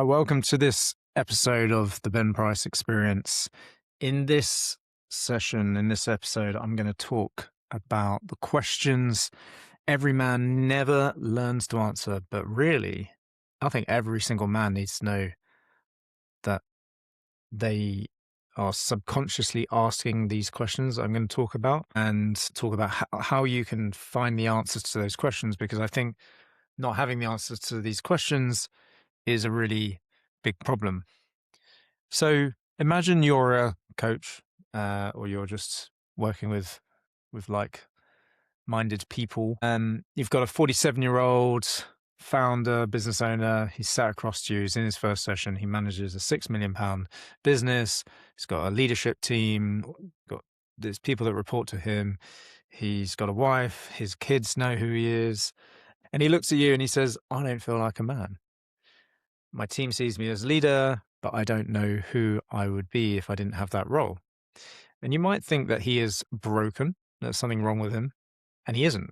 Welcome to this episode of the Ben Price Experience. In this episode, I'm going to talk about the questions every man never learns to answer, but really, I think every single man needs to know that they are subconsciously asking these questions I'm going to talk about, and talk about how you can find the answers to those questions, because I think not having the answers to these questions is a really big problem. So imagine you're a coach, or you're just working with like-minded people. You've got a 47-year-old founder, business owner. He's sat across to you. He's in his first session. He manages a £6 million business. He's got a leadership team. There's people that report to him. He's got a wife. His kids know who he is. And he looks at you and he says, "I don't feel like a man. My team sees me as leader, but I don't know who I would be if I didn't have that role." And you might think that he is broken, there's something wrong with him, and he isn't.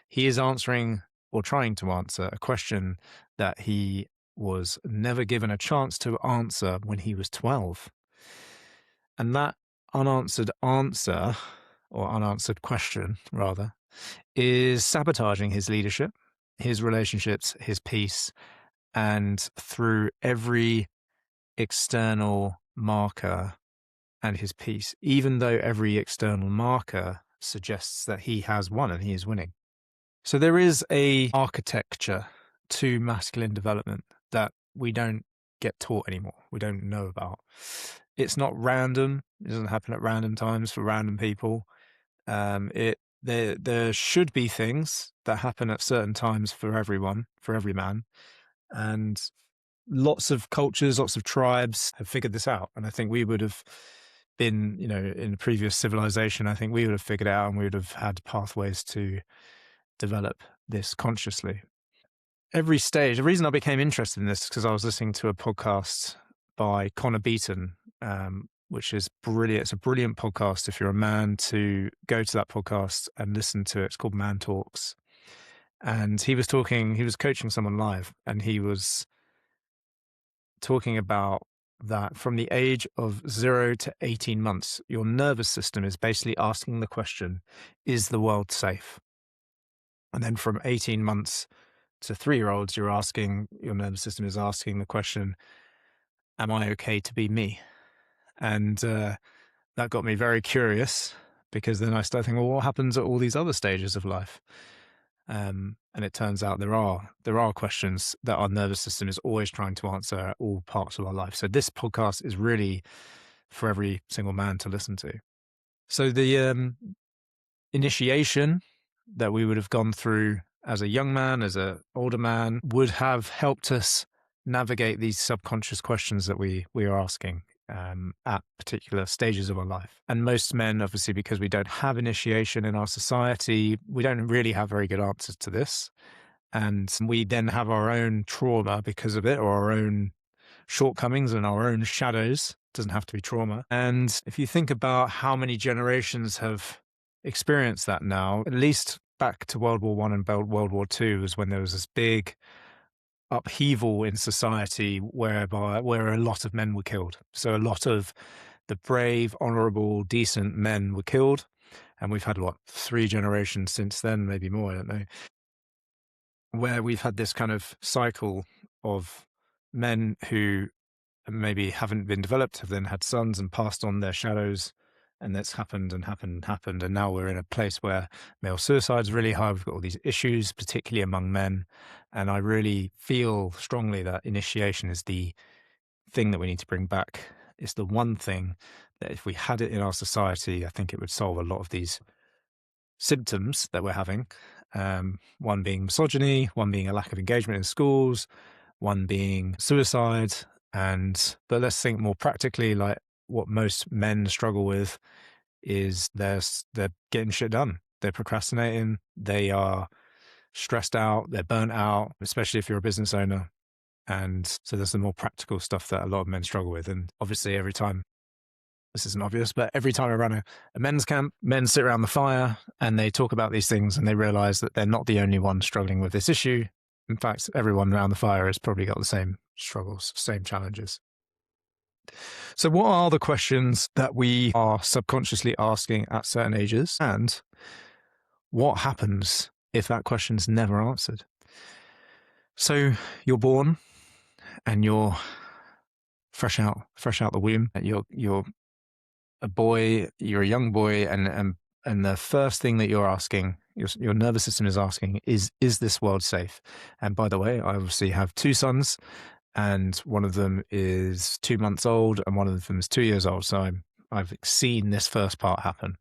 He is answering, or trying to answer, a question that he was never given a chance to answer when he was 12. And that unanswered answer, or unanswered question rather, is sabotaging his leadership, his relationships, his peace, and through every external marker and his peace, even though every external marker suggests that he has won and he is winning. So there is a architecture to masculine development that we don't get taught anymore. We don't know about. It's not random. It doesn't happen at random times for random people. There should be things that happen at certain times for everyone, for every man. And lots of cultures, lots of tribes have figured this out. And I think we would have been, in the previous civilization, I think we would have figured it out, and we would have had pathways to develop this consciously. Every stage, the reason I became interested in this is because I was listening to a podcast by Connor Beaton, which is brilliant. It's a brilliant podcast. If you're a man, to go to that podcast and listen to it. It's called Man Talks. And he was coaching someone live, and he was talking about that from the age of 0 to 18 months, your nervous system is basically asking the question, is the world safe? And then from 18 months to 3-year-olds, your nervous system is asking the question, am I okay to be me? And that got me very curious, because then I started thinking, well, what happens at all these other stages of life? And it turns out there are questions that our nervous system is always trying to answer at all parts of our life. So this podcast is really for every single man to listen to. So the initiation that we would have gone through as a young man, as an older man, would have helped us navigate these subconscious questions that we are asking at particular stages of our life. And most men, obviously, because we don't have initiation in our society, we don't really have very good answers to this. And we then have our own trauma because of it, or our own shortcomings and our own shadows. It doesn't have to be trauma. And if you think about how many generations have experienced that now, at least back to World War I and World War II was when there was this big upheaval in society where a lot of men were killed. So a lot of the brave, honorable, decent men were killed. And we've had, 3 generations since then, maybe more, I don't know, where we've had this kind of cycle of men who maybe haven't been developed, have then had sons and passed on their shadows. And that's happened and happened and happened. And now we're in a place where male suicide is really high. We've got all these issues, particularly among men. And I really feel strongly that initiation is the thing that we need to bring back. It's the one thing that if we had it in our society, I think it would solve a lot of these symptoms that we're having. One being misogyny, one being a lack of engagement in schools, one being suicide. But let's think more practically, like, what most men struggle with is they're getting shit done. They're procrastinating. They are stressed out. They're burnt out, especially if you're a business owner. And so there's the more practical stuff that a lot of men struggle with. And obviously every time, this isn't obvious, but every time I run a men's camp, men sit around the fire and they talk about these things, and they realize that they're not the only one struggling with this issue. In fact, everyone around the fire has probably got the same struggles, same challenges. So, what are the questions that we are subconsciously asking at certain ages? And what happens if that question's never answered? So, you're born and you're fresh out the womb. You're a boy, you're a young boy, and the first thing that you're asking, your nervous system is asking, is this world safe? And by the way, I obviously have two sons, and one of them is 2 months old, and one of them is 2 years old. So I've seen this first part happen.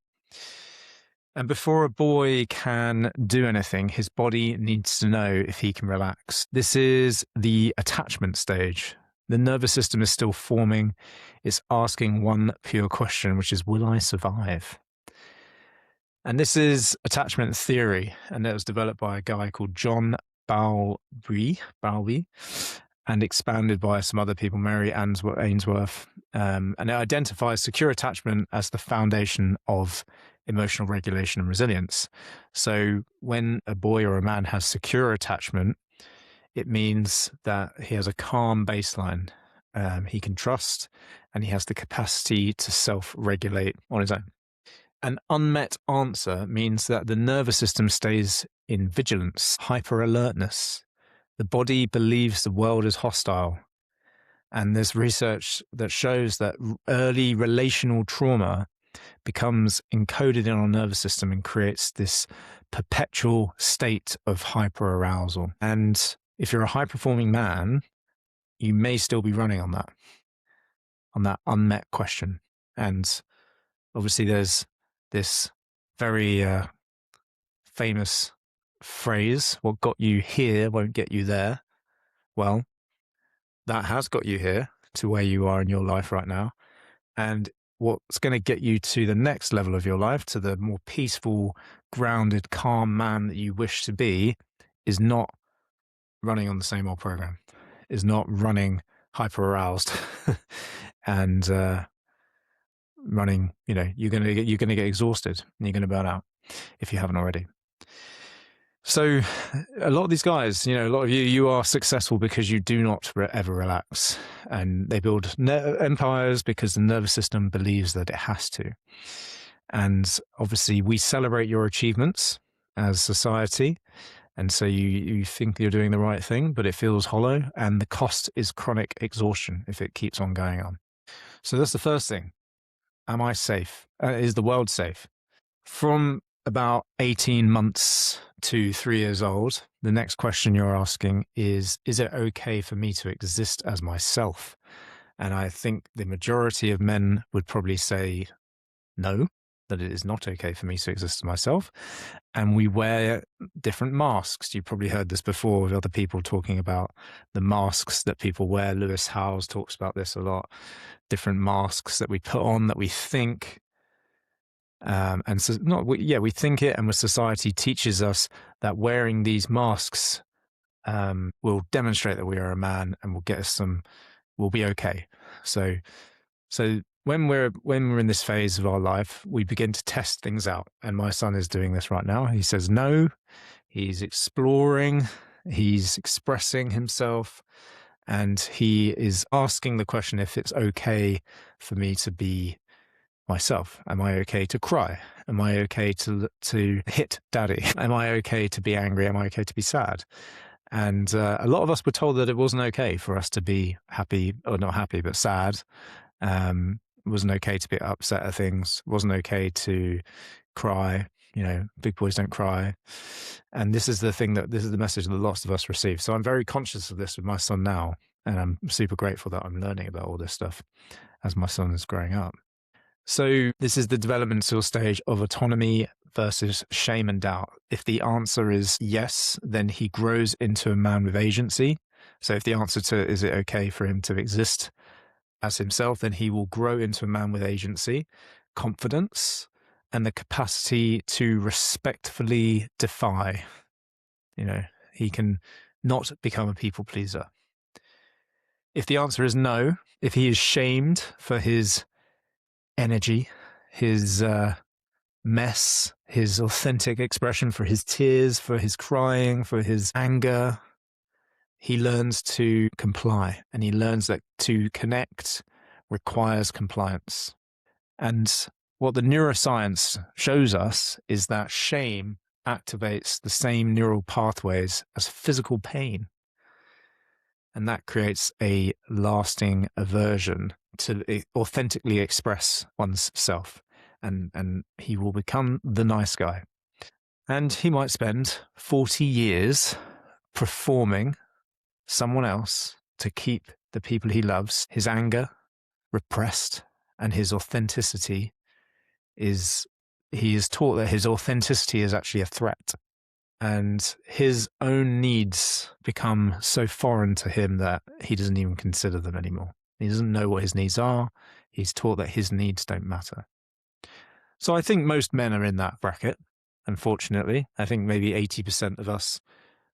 And before a boy can do anything, his body needs to know if he can relax. This is the attachment stage. The nervous system is still forming. It's asking one pure question, which is, will I survive? And this is attachment theory. And it was developed by a guy called John Bowlby, and expanded by some other people, Mary Ainsworth. And it identifies secure attachment as the foundation of emotional regulation and resilience. So when a boy or a man has secure attachment, it means that he has a calm baseline. He can trust, and he has the capacity to self-regulate on his own. An unmet answer means that the nervous system stays in vigilance, hyper-alertness. The body believes the world is hostile. And there's research that shows that early relational trauma becomes encoded in our nervous system and creates this perpetual state of hyperarousal. And if you're a high-performing man, you may still be running on that unmet question. And obviously there's this very famous phrase, what got you here won't get you there. Well, that has got you here to where you are in your life right now. And what's going to get you to the next level of your life, to the more peaceful, grounded, calm man that you wish to be, is not running on the same old program, is not running hyper aroused and running, you're going to get exhausted and you're going to burn out if you haven't already. So a lot of these guys, a lot of you are successful because you do not ever relax, and they build empires because the nervous system believes that it has to. And obviously we celebrate your achievements as society. And so you think you're doing the right thing, but it feels hollow, and the cost is chronic exhaustion if it keeps on going on. So that's the first thing. Am I safe? Is the world safe? From about 18 months to 3 years old, the next question you're asking is it okay for me to exist as myself? And I think the majority of men would probably say no, that it is not okay for me to exist as myself. And we wear different masks. You've probably heard this before with other people talking about the masks that people wear. Lewis Howes talks about this a lot. Different masks that we put on that we think. And so we think it, and society teaches us that wearing these masks will demonstrate that we are a man and will get us we'll be okay. So when we're in this phase of our life, we begin to test things out. And my son is doing this right now. He says no, he's exploring, he's expressing himself, and he is asking the question if it's okay for me to be myself. Am I okay to cry? Am I okay to hit daddy? Am I okay to be angry? Am I okay to be sad? And a lot of us were told that it wasn't okay for us to be happy, or not happy, but sad. It wasn't okay to be upset at things. It wasn't okay to cry. Big boys don't cry. And this is the message that lots of us receive. So I'm very conscious of this with my son now. And I'm super grateful that I'm learning about all this stuff as my son is growing up. So this is the developmental stage of autonomy versus shame and doubt. If the answer is yes, then he grows into a man with agency. So if the answer to is it okay for him to exist as himself, then he will grow into a man with agency, confidence, and the capacity to respectfully defy. He can not become a people pleaser. If the answer is no, if he is shamed for his energy, his mess, his authentic expression, for his tears, for his crying, for his anger, he learns to comply, and he learns that to connect requires compliance. And what the neuroscience shows us is that shame activates the same neural pathways as physical pain. And that creates a lasting aversion to authentically express one's self. And he will become the nice guy. And he might spend 40 years performing someone else to keep the people he loves, his anger repressed, and his authenticity he is taught that his authenticity is actually a threat. And his own needs become so foreign to him that he doesn't even consider them anymore. He doesn't know what his needs are. He's taught that his needs don't matter. So I think most men are in that bracket, unfortunately. I think maybe 80% of us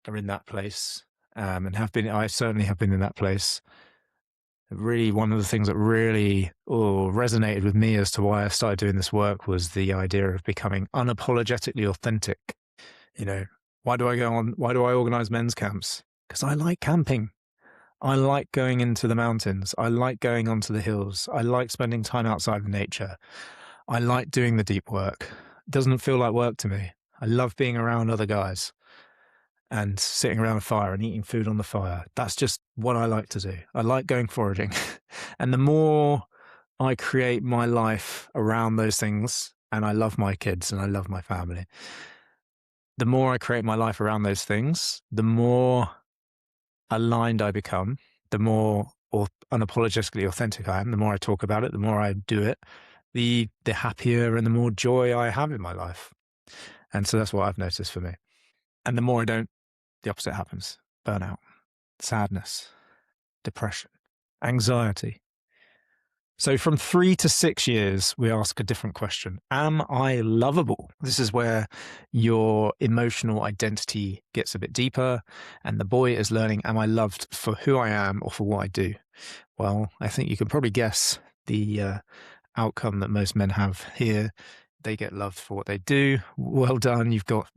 are in that place, and have been. I certainly have been in that place. Really, one of the things that really resonated with me as to why I started doing this work was the idea of becoming unapologetically authentic. You know, why do I organize men's camps? Because I like camping. I like going into the mountains. I like going onto the hills. I like spending time outside of nature. I like doing the deep work. It doesn't feel like work to me. I love being around other guys and sitting around a fire and eating food on the fire. That's just what I like to do. I like going foraging. And the more I create my life around those things, and I love my kids and I love my family, the more I create my life around those things, the more aligned I become, the more unapologetically authentic I am, the more I talk about it, the more I do it, the happier and the more joy I have in my life. And so that's what I've noticed for me. And the more I don't, the opposite happens. Burnout, sadness, depression, anxiety. So from 3 to 6 years, we ask a different question. Am I lovable? This is where your emotional identity gets a bit deeper, and the boy is learning, am I loved for who I am or for what I do? Well, I think you can probably guess the outcome that most men have here. They get loved for what they do. Well done. You've got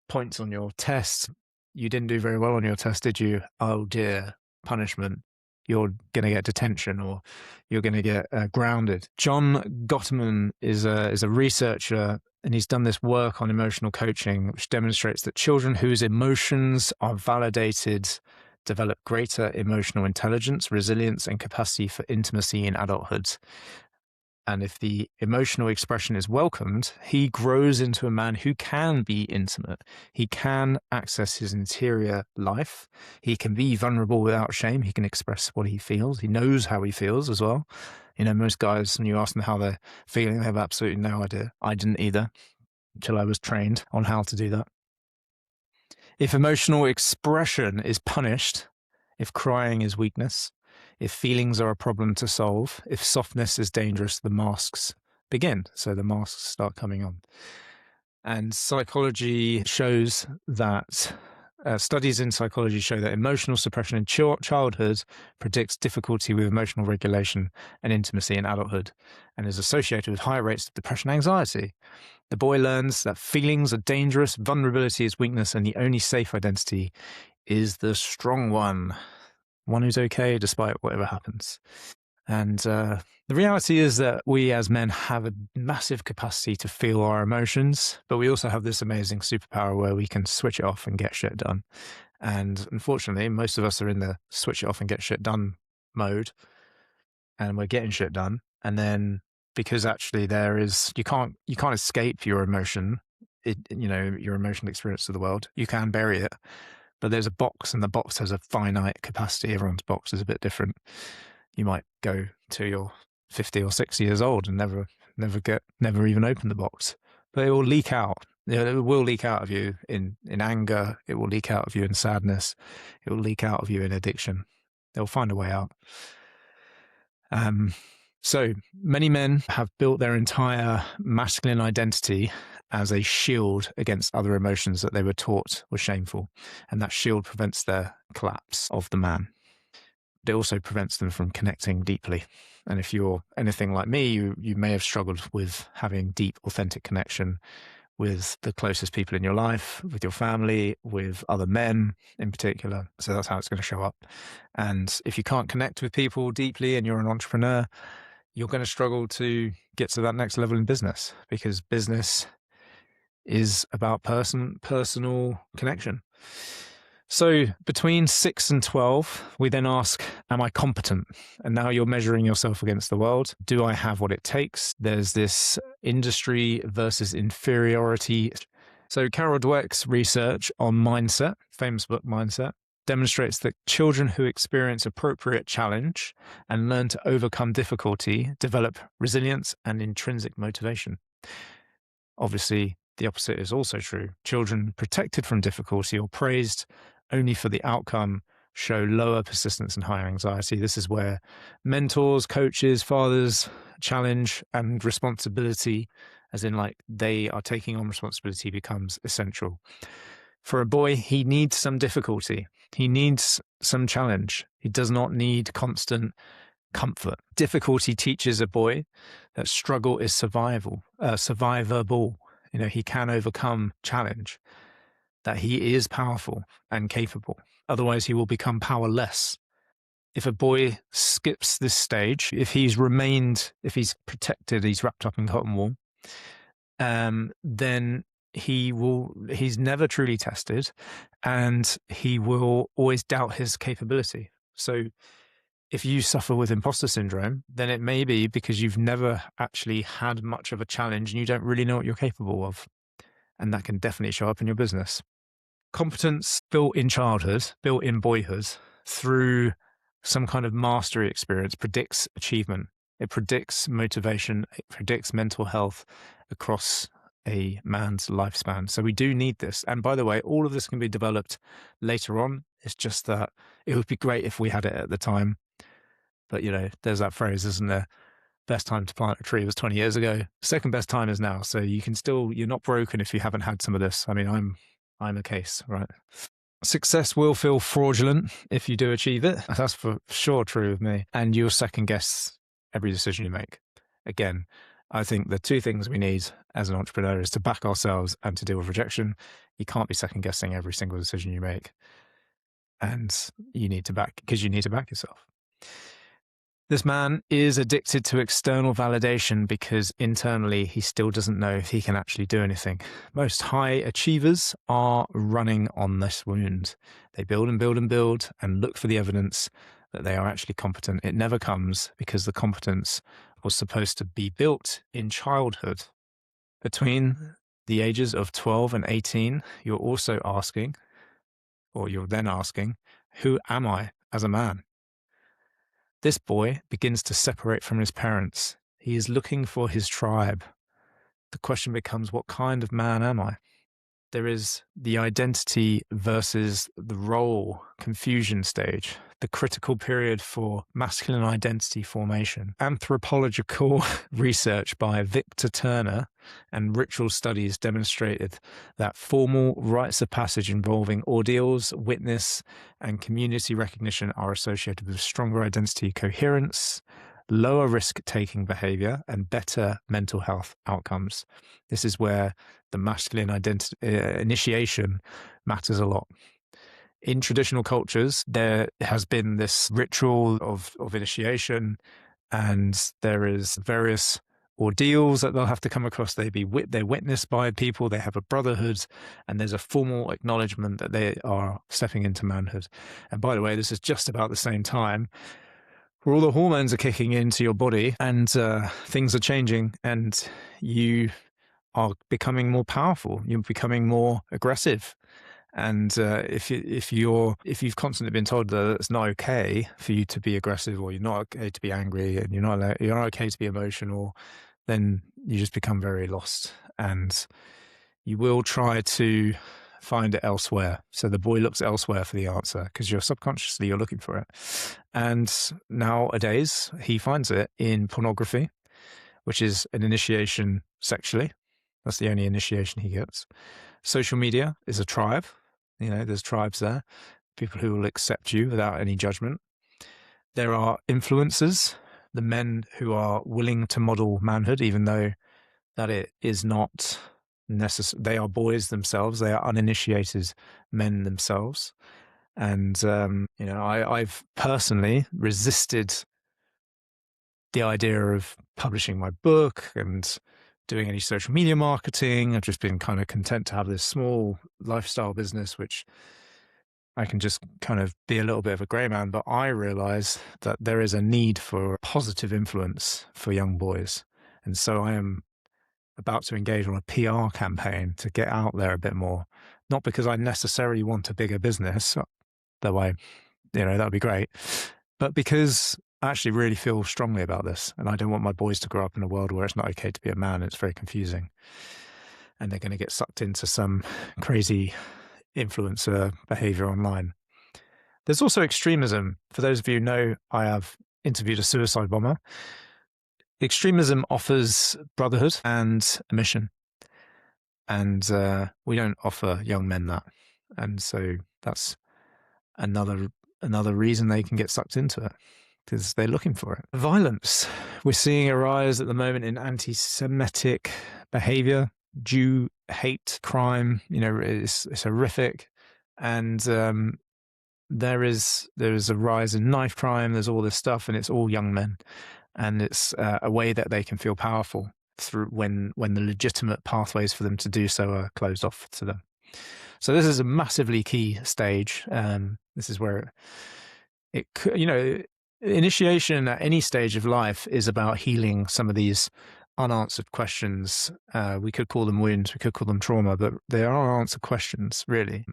points on your test. You didn't do very well on your test, did you? Oh dear, punishment. You're going to get detention, or you're going to get grounded. John Gottman is a researcher, and he's done this work on emotional coaching, which demonstrates that children whose emotions are validated develop greater emotional intelligence, resilience, and capacity for intimacy in adulthood. And if the emotional expression is welcomed, he grows into a man who can be intimate. He can access his interior life. He can be vulnerable without shame. He can express what he feels. He knows how he feels as well. You know, most guys, when you ask them how they're feeling, they have absolutely no idea. I didn't either until I was trained on how to do that. If emotional expression is punished, if crying is weakness, if feelings are a problem to solve, if softness is dangerous, the masks begin. So the masks start coming on. And psychology shows that, studies in psychology show that emotional suppression in childhood predicts difficulty with emotional regulation and intimacy in adulthood, and is associated with higher rates of depression and anxiety. The boy learns that feelings are dangerous, vulnerability is weakness, and the only safe identity is the strong one who's okay despite whatever happens. And the reality is that we as men have a massive capacity to feel our emotions, but we also have this amazing superpower where we can switch it off and get shit done. And unfortunately, most of us are in the switch it off and get shit done mode, and we're getting shit done. And then because actually you can't escape your emotion, your emotional experience of the world. You can bury it, but there's a box, and the box has a finite capacity. Everyone's box is a bit different. You might go till you're 50 or 60 years old and never even open the box, but it will leak out. It will leak out of you in anger. It will leak out of you in sadness. It will leak out of you in addiction. They'll find a way out. So many men have built their entire masculine identity as a shield against other emotions that they were taught were shameful. And that shield prevents their collapse of the man. It also prevents them from connecting deeply. And if you're anything like me, you may have struggled with having deep, authentic connection with the closest people in your life, with your family, with other men in particular. So that's how it's going to show up. And if you can't connect with people deeply and you're an entrepreneur, you're going to struggle to get to that next level in business, because business is about personal connection. So between 6 and 12, we then ask, am I competent? And now you're measuring yourself against the world. Do I have what it takes? There's this industry versus inferiority. So Carol Dweck's research on mindset, famous book Mindset, demonstrates that children who experience appropriate challenge and learn to overcome difficulty develop resilience and intrinsic motivation. Obviously, the opposite is also true. Children protected from difficulty or praised only for the outcome show lower persistence and higher anxiety. This is where mentors, coaches, fathers, challenge and responsibility, as in like they are taking on responsibility, becomes essential. For a boy, he needs some difficulty. He needs some challenge. He does not need constant comfort. Difficulty teaches a boy that struggle is survivable. You know, he can overcome challenge, that he is powerful and capable. Otherwise, he will become powerless. If a boy skips this stage, if he's protected, he's wrapped up in cotton wool, then he's never truly tested, and he will always doubt his capability. So if you suffer with imposter syndrome, then it may be because you've never actually had much of a challenge and you don't really know what you're capable of. And that can definitely show up in your business. Competence built in childhood, built in boyhood, through some kind of mastery experience predicts achievement. It predicts motivation. It predicts mental health across a man's lifespan. So we do need this. And by the way, all of this can be developed later on. It's just that it would be great if we had it at the time. But, you know, there's that phrase, isn't there? Best time to plant a tree was 20 years ago. Second best time is now. So you're not broken if you haven't had some of this. I mean, I'm a case, right? Success will feel fraudulent if you do achieve it. That's for sure true of me. And you'll second guess every decision you make. Again, I think the two things we need as an entrepreneur is to back ourselves and to deal with rejection. You can't be second guessing every single decision you make. And you need to back yourself. This man is addicted to external validation because internally he still doesn't know if he can actually do anything. Most high achievers are running on this wound. They build and build and build and look for the evidence that they are actually competent. It never comes because the competence was supposed to be built in childhood. Between the ages of 12 and 18, you're then asking, who am I as a man? This boy begins to separate from his parents. He is looking for his tribe. The question becomes, what kind of man am I? There is the identity versus the role confusion stage, the critical period for masculine identity formation. Anthropological research by Victor Turner and ritual studies demonstrated that formal rites of passage involving ordeals, witness, and community recognition are associated with stronger identity coherence, lower risk-taking behavior, and better mental health outcomes. This is where the masculine identity initiation matters a lot. In traditional cultures, there has been this ritual of initiation, and there is various ordeals that they'll have to come across. They're witnessed by people, they have a brotherhood, and there's a formal acknowledgement that they are stepping into manhood. And by the way, this is just about the same time where all the hormones are kicking into your body and things are changing, and you are becoming more powerful. You're becoming more aggressive. And if you've constantly been told that it's not okay for you to be aggressive, or you're not okay to be angry, and you're not okay to be emotional, then you just become very lost, and you will try to find it elsewhere. So the boy looks elsewhere for the answer because you're looking for it. And nowadays he finds it in pornography, which is an initiation sexually. That's the only initiation he gets. Social media is a tribe. You know, there's tribes there, people who will accept you without any judgment. There are influencers, the men who are willing to model manhood, even though that it is not they are boys themselves. They are uninitiated men themselves. And, I've personally resisted the idea of publishing my book and doing any social media marketing. I've just been kind of content to have this small lifestyle business, which I can just kind of be a little bit of a grey man. But I realize that there is a need for positive influence for young boys. And so I am about to engage on a PR campaign to get out there a bit more, not because I necessarily want a bigger business, though that would be great, but because I actually really feel strongly about this. And I don't want my boys to grow up in a world where it's not okay to be a man. It's very confusing. And they're going to get sucked into some crazy influencer behavior online. There's also extremism. For those of you who know, I have interviewed a suicide bomber. Extremism offers brotherhood and a mission. And we don't offer young men that. And so that's another reason they can get sucked into it, because they're looking for it. Violence. We're seeing a rise at the moment in anti-Semitic behavior, Jew hate crime. It's horrific. And there is a rise in knife crime. There's all this stuff, and it's all young men. And it's a way that they can feel powerful through when the legitimate pathways for them to do so are closed off to them. So this is a massively key stage. This is where initiation at any stage of life is about healing some of these unanswered questions. We could call them wounds, we could call them trauma, but they are unanswered questions, really.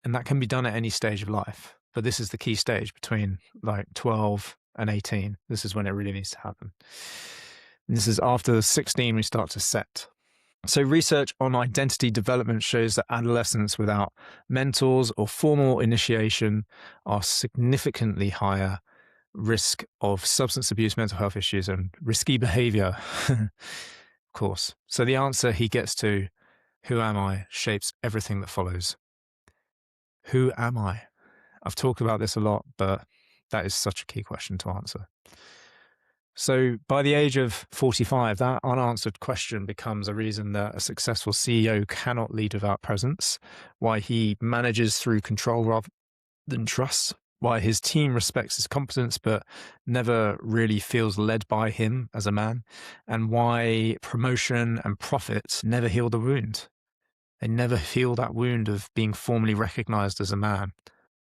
And that can be done at any stage of life. But this is the key stage between like 12 and 18. This is when it really needs to happen. And this is after 16 we start to set. So research on identity development shows that adolescents without mentors or formal initiation are significantly higher risk of substance abuse, mental health issues, and risky behavior, of course. So the answer he gets to, who am I, shapes everything that follows. Who am I? I've talked about this a lot, but that is such a key question to answer. So by the age of 45, that unanswered question becomes a reason that a successful CEO cannot lead without presence, why he manages through control rather than trust, why his team respects his competence but never really feels led by him as a man, and why promotion and profit never heal the wound. They never heal that wound of being formally recognized as a man.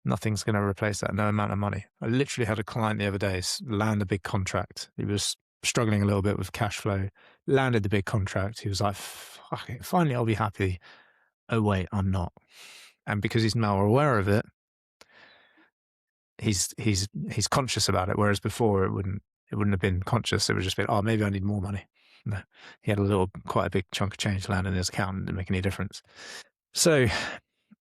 Nothing's going to replace that, no amount of money. I literally had a client the other day land a big contract. He was struggling a little bit with cash flow, landed the big contract. He was like, fuck it, finally I'll be happy. Oh wait, I'm not. And because he's now aware of it, he's conscious about it. Whereas before it wouldn't have been conscious. It would just be, oh, maybe I need more money. No, he had quite a big chunk of change land in his account. It didn't make any difference. So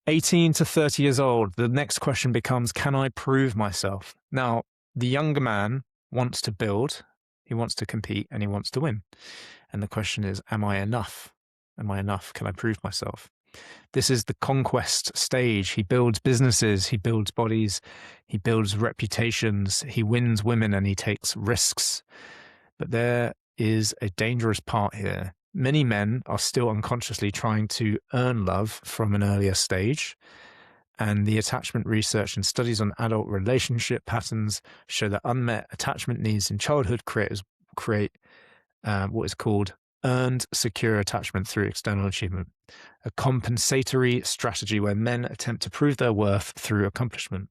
18 to 30 years old, the next question becomes, can I prove myself? Now, the younger man wants to build, he wants to compete, and he wants to win. And the question is, am I enough? Am I enough? Can I prove myself? This is the conquest stage. He builds businesses, he builds bodies, he builds reputations, he wins women, and he takes risks. But there is a dangerous part here. Many men are still unconsciously trying to earn love from an earlier stage. And the attachment research and studies on adult relationship patterns show that unmet attachment needs in childhood create what is called earned secure attachment through external achievement, a compensatory strategy where men attempt to prove their worth through accomplishment.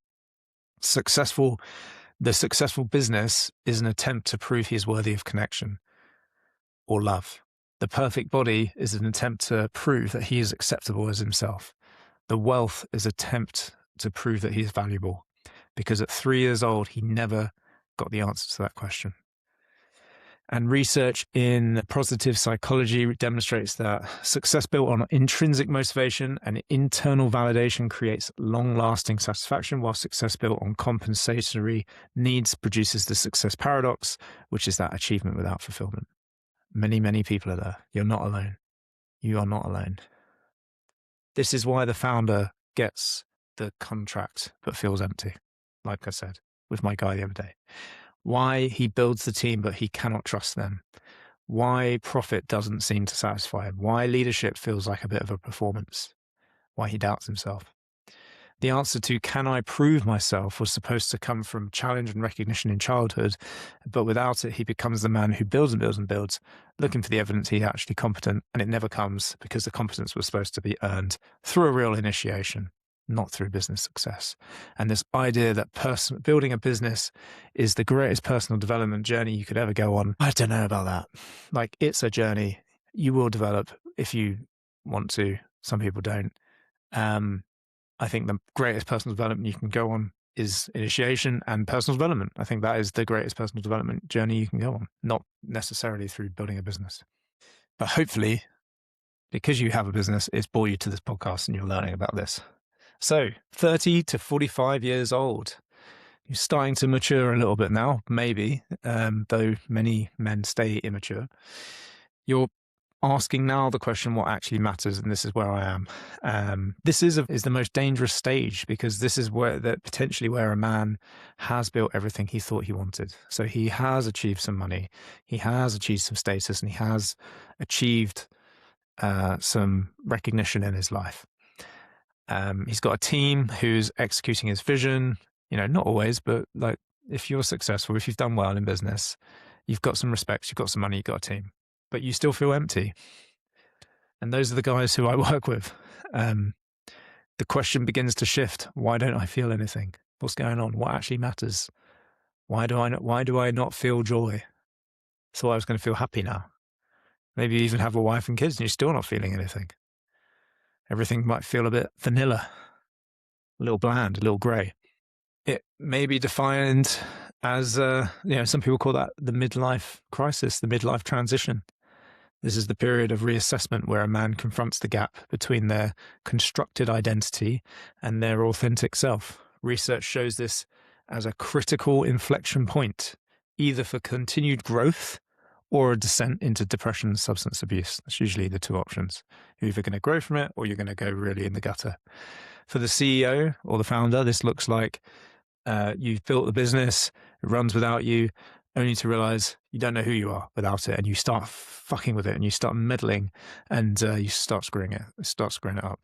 The successful business is an attempt to prove he is worthy of connection or love. The perfect body is an attempt to prove that he is acceptable as himself. The wealth is an attempt to prove that he is valuable, because at 3 years old, he never got the answer to that question. And research in positive psychology demonstrates that success built on intrinsic motivation and internal validation creates long-lasting satisfaction, while success built on compensatory needs produces the success paradox, which is that achievement without fulfillment. Many, many people are there. You're not alone. You are not alone. This is why the founder gets the contract but feels empty, like I said with my guy the other day. Why he builds the team but he cannot trust them. why profit doesn't seem to satisfy him, why leadership feels like a bit of a performance, why he doubts himself. The answer to can I prove myself was supposed to come from challenge and recognition in childhood, but without it, he becomes the man who builds and builds and builds, looking for the evidence he's actually competent, and it never comes because the competence was supposed to be earned through a real initiation, not through business success. And this idea that building a business is the greatest personal development journey you could ever go on, I don't know about that. Like, it's a journey. You will develop if you want to. Some people don't. I think the greatest personal development you can go on is initiation and personal development. I think that is the greatest personal development journey you can go on, not necessarily through building a business. But hopefully, because you have a business, it's brought you to this podcast and you're learning about this. So 30 to 45 years old, you're starting to mature a little bit now, maybe, though many men stay immature. You're asking now the question, what actually matters, and this is where I am. This is the most dangerous stage, because this is potentially where a man has built everything he thought he wanted. So he has achieved some money, he has achieved some status, and he has achieved some recognition in his life. He's got a team who's executing his vision. Not always, but like, if you're successful, if you've done well in business, you've got some respect, you've got some money, you've got a team, but you still feel empty. And those are the guys who I work with. The question begins to shift. Why don't I feel anything? What's going on? What actually matters? Why do I not feel joy? Thought I was going to feel happy now. Maybe you even have a wife and kids and you're still not feeling anything. Everything might feel a bit vanilla, a little bland, a little grey. It may be defined as, some people call that the midlife crisis, the midlife transition. This is the period of reassessment where a man confronts the gap between their constructed identity and their authentic self. Research shows this as a critical inflection point, either for continued growth or a descent into depression and substance abuse. That's usually the two options. You're either going to grow from it or you're going to go really in the gutter. For the CEO or the founder, this looks like you've built the business, it runs without you, only to realize you don't know who you are without it, and you start fucking with it, and you start meddling, and you start screwing it up.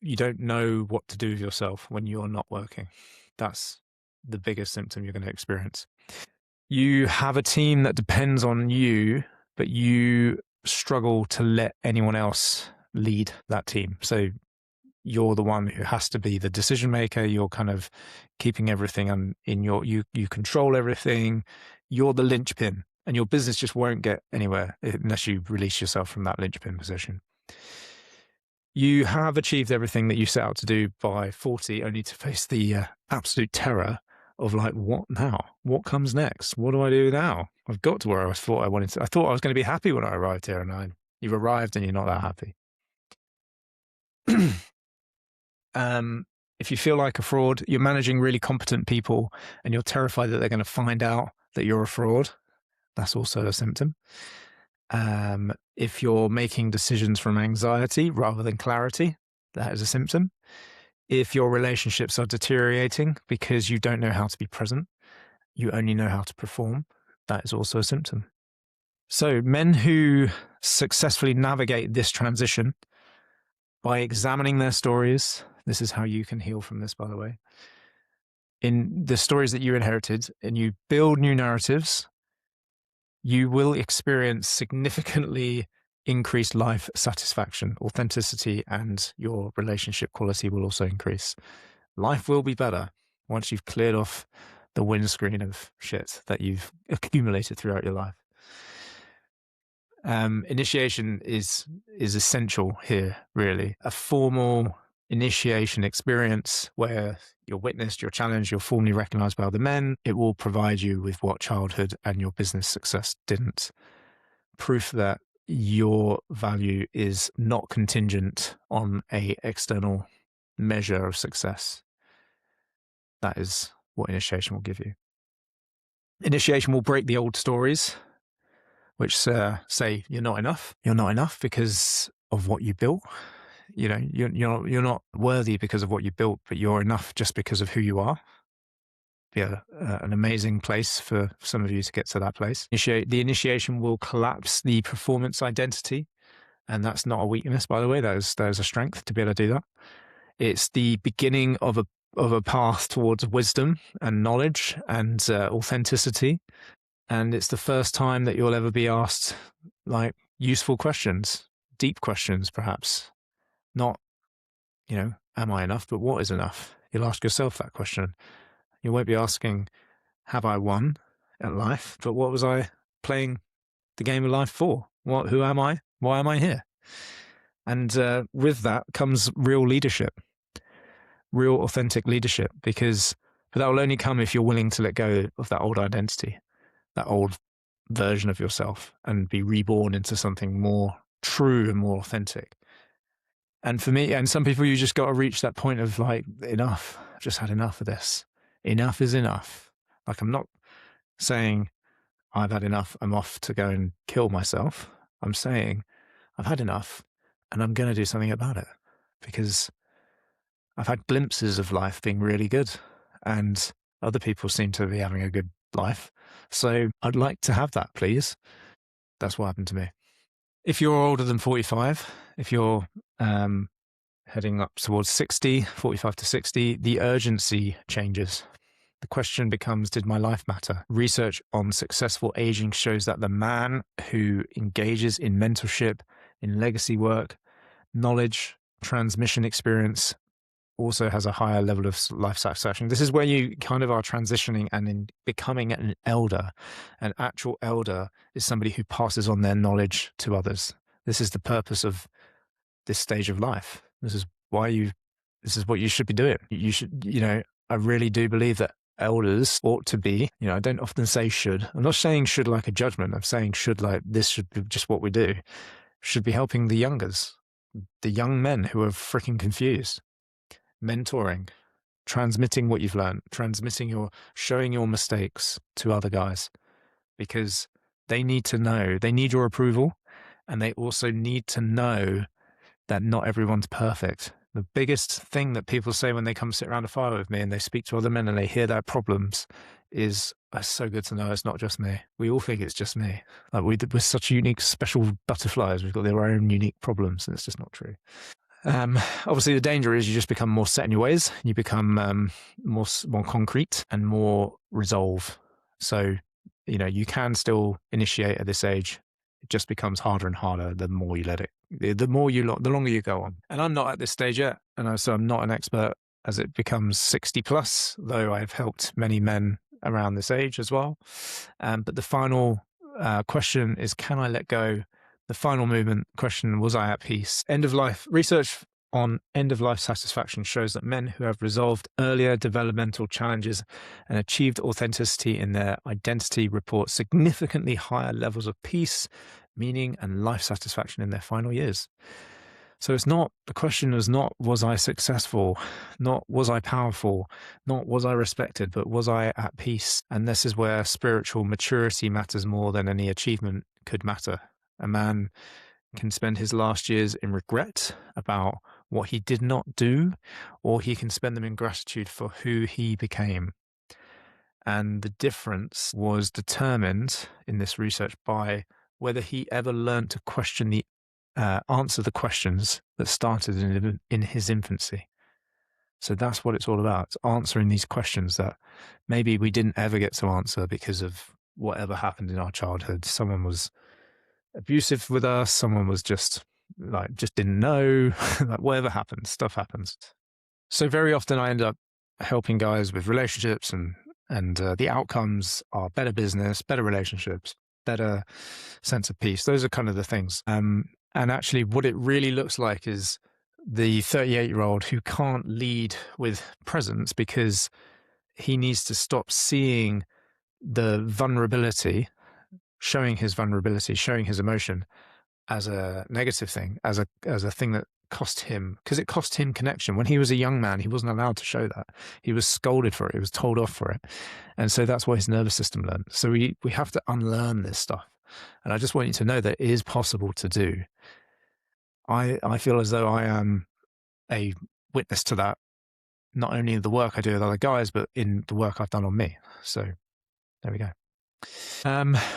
You don't know what to do with yourself when you're not working. That's the biggest symptom you're going to experience. You have a team that depends on you, but you struggle to let anyone else lead that team. So you're the one who has to be the decision maker. You're kind of keeping everything you control everything. You're the linchpin, and your business just won't get anywhere unless you release yourself from that linchpin position. You have achieved everything that you set out to do by 40, only to face the absolute terror of like, what now? What comes next? What do I do now? I've got to where I thought I wanted to. I thought I was going to be happy when I arrived here, and you've arrived and you're not that happy. If you feel like a fraud, you're managing really competent people and you're terrified that they're going to find out that you're a fraud. That's also a symptom. If you're making decisions from anxiety rather than clarity, that is a symptom. If your relationships are deteriorating because you don't know how to be present, you only know how to perform, that is also a symptom. So men who successfully navigate this transition by examining their stories, this is how you can heal from this, by the way, in the stories that you inherited, and you build new narratives, you will experience significantly increased life satisfaction, authenticity, and your relationship quality will also increase. Life will be better once you've cleared off the windscreen of shit that you've accumulated throughout your life. Initiation is essential here, really. A formal initiation experience where you're witnessed, you're challenged, you're formally recognized by other men. It will provide you with what childhood and your business success didn't. Proof that your value is not contingent on a external measure of success. That is what initiation will give you. Initiation will break the old stories, which say you're not enough. You're not enough because of what you built. You're not worthy because of what you built, but you're enough just because of who you are. be an amazing place for some of you to get to that place. The initiation will collapse the performance identity. And that's not a weakness, by the way. That is a strength to be able to do that. It's the beginning of a path towards wisdom and knowledge and authenticity. And it's the first time that you'll ever be asked like useful questions, deep questions, perhaps. Not, am I enough? But what is enough? You'll ask yourself that question. You won't be asking, have I won at life? But what was I playing the game of life for? Who am I? Why am I here? And with that comes real leadership, real authentic leadership, but that will only come if you're willing to let go of that old identity, that old version of yourself, and be reborn into something more true and more authentic. And for me, and some people, you just got to reach that point of like, enough. I've just had enough of this. Enough is enough. Like, I'm not saying I've had enough, I'm off to go and kill myself. I'm saying I've had enough and I'm going to do something about it, because I've had glimpses of life being really good and other people seem to be having a good life. So I'd like to have that, please. That's what happened to me. If you're older than 45, if you're heading up towards 60, 45 to 60, the urgency changes. The question becomes, did my life matter? Research on successful aging shows that the man who engages in mentorship, in legacy work, knowledge, transmission experience, also has a higher level of life satisfaction. This is where you kind of are transitioning and in becoming an elder. An actual elder is somebody who passes on their knowledge to others. This is the purpose of this stage of life. This is what you should be doing. You should, I really do believe that elders ought to be, I don't often say should. I'm not saying should like a judgment. I'm saying should like this should be just what we do. Should be helping the youngers, the young men who are freaking confused. Mentoring, transmitting what you've learned, showing your mistakes to other guys, because they need to know, they need your approval, and they also need to know that not everyone's perfect. The biggest thing that people say when they come sit around a fire with me and they speak to other men and they hear their problems is, it's so good to know it's not just me. We all think it's just me. Like we're such unique, special butterflies. We've got their own unique problems, and it's just not true. Obviously, the danger is you just become more set in your ways. You become more concrete and more resolve. So, you can still initiate at this age. It just becomes harder and harder the more you let it. The longer you go on. And I'm not at this stage yet, and so I'm not an expert as it becomes 60 plus. Though I've helped many men around this age as well. But the final question is, can I let go? The final movement question, was I at peace? End of life. Research on end of life satisfaction shows that men who have resolved earlier developmental challenges and achieved authenticity in their identity report significantly higher levels of peace, meaning, and life satisfaction in their final years. So the question is not, was I successful? Not, was I powerful? Not, was I respected? But was I at peace? And this is where spiritual maturity matters more than any achievement could matter. A man can spend his last years in regret about what he did not do, or he can spend them in gratitude for who he became. And the difference was determined in this research by whether he ever learned to answer the questions that started in his infancy. So that's what it's all about. It's answering these questions that maybe we didn't ever get to answer because of whatever happened in our childhood. Someone was abusive with us. Someone was just didn't know. Like whatever happens, stuff happens. So very often I end up helping guys with relationships, and the outcomes are better business, better relationships, better sense of peace. Those are kind of the things. And actually what it really looks like is the 38-year-old who can't lead with presence because he needs to stop seeing the vulnerability, showing his emotion as a negative thing, as a thing that cost him, because it cost him connection. When he was a young man, he wasn't allowed to show that. He was scolded for it. He was told off for it. And so that's what his nervous system learned. So we have to unlearn this stuff. And I just want you to know that it is possible to do. I feel as though I am a witness to that not only in the work I do with other guys, but in the work I've done on me. So there we go.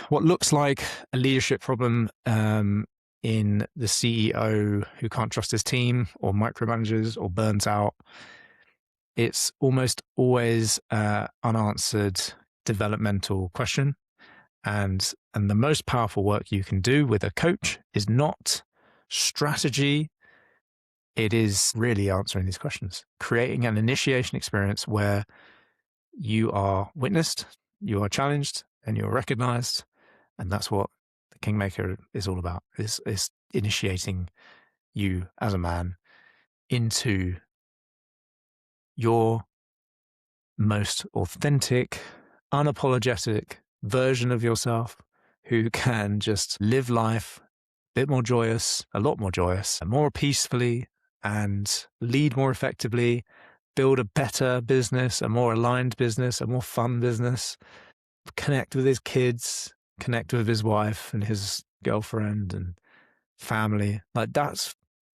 What looks like a leadership problem in the CEO who can't trust his team or micromanages or burns out, it's almost always unanswered developmental question. And the most powerful work you can do with a coach is not strategy. It is really answering these questions, creating an initiation experience where you are witnessed, you are challenged, and you're recognized. And that's what the Kingmaker is all about, is initiating you as a man into your most authentic, unapologetic version of yourself who can just live life a bit more joyous, a lot more joyous, more peacefully, and lead more effectively, build a better business, a more aligned business, a more fun business, connect with his kids, connect with his wife and his girlfriend and family. Like that's,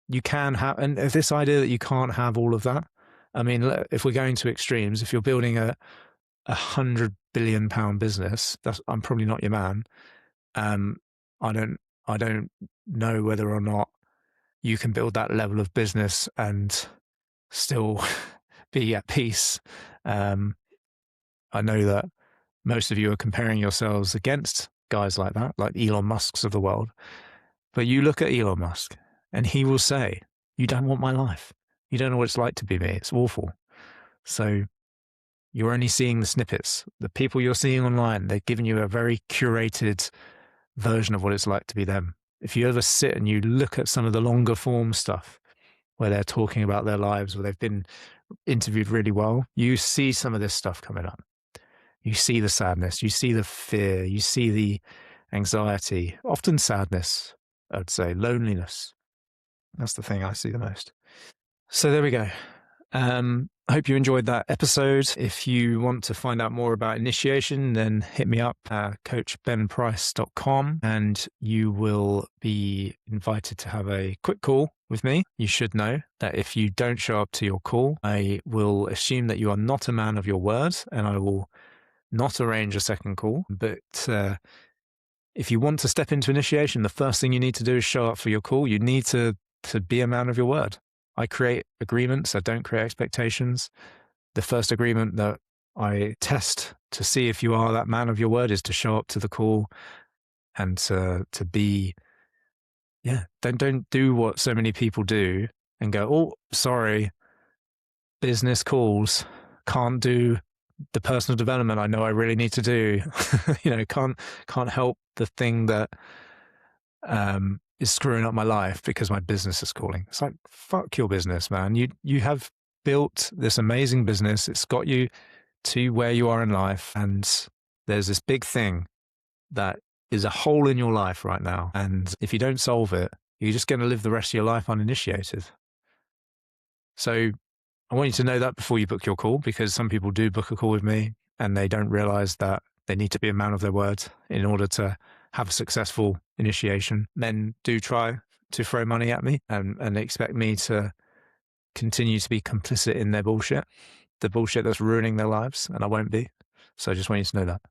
you can have, and this idea that you can't have all of that. I mean, if we're going to extremes, if you're building a £100 billion business, I'm probably not your man. I don't know whether or not you can build that level of business and still be at peace. I know that most of you are comparing yourselves against guys like that, like Elon Musk's of the world. But you look at Elon Musk and he will say, you don't want my life. You don't know what it's like to be me. It's awful. So you're only seeing the snippets. The people you're seeing online, they're giving you a very curated version of what it's like to be them. If you ever sit and you look at some of the longer form stuff where they're talking about their lives, where they've been interviewed really well, you see some of this stuff coming up. You see the sadness, you see the fear, you see the anxiety, often sadness, I'd say, loneliness. That's the thing I see the most. So there we go. I hope you enjoyed that episode. If you want to find out more about initiation, then hit me up at coachbenprice.com and you will be invited to have a quick call with me. You should know that if you don't show up to your call, I will assume that you are not a man of your word and I will not arrange a second call. But if you want to step into initiation, the first thing you need to do is show up for your call. You need to be a man of your word. I create agreements. I don't create expectations. The first agreement that I test to see if you are that man of your word is to show up to the call and to be, don't do what so many people do and go, oh, sorry, business calls, can't do the personal development I know I really need to do. Can't help the thing that is screwing up my life because my business is calling. It's like, fuck your business, man. You have built this amazing business. It's got you to where you are in life. And there's this big thing that is a hole in your life right now. And if you don't solve it, you're just going to live the rest of your life uninitiated. So I want you to know that before you book your call, because some people do book a call with me and they don't realize that they need to be a man of their word in order to have a successful initiation. Men do try to throw money at me and expect me to continue to be complicit in their bullshit, the bullshit that's ruining their lives, and I won't be. So I just want you to know that.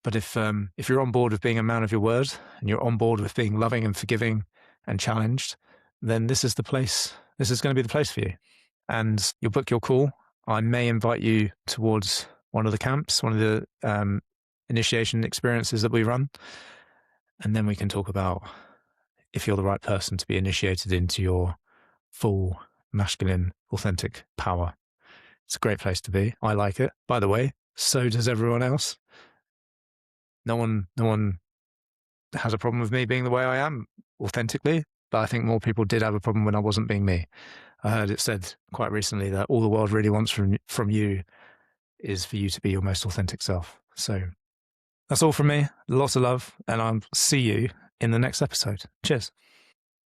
But if you're on board with being a man of your word and you're on board with being loving and forgiving and challenged, then this is the place. This is going to be the place for you. And you'll book your call. I may invite you towards one of the camps, one of the initiation experiences that we run. And then we can talk about if you're the right person to be initiated into your full masculine, authentic power. It's a great place to be. I like it. By the way, so does everyone else. No one has a problem with me being the way I am authentically, but I think more people did have a problem when I wasn't being me. I heard it said quite recently that all the world really wants from you is for you to be your most authentic self. So that's all from me. Lots of love, and I'll see you in the next episode. Cheers.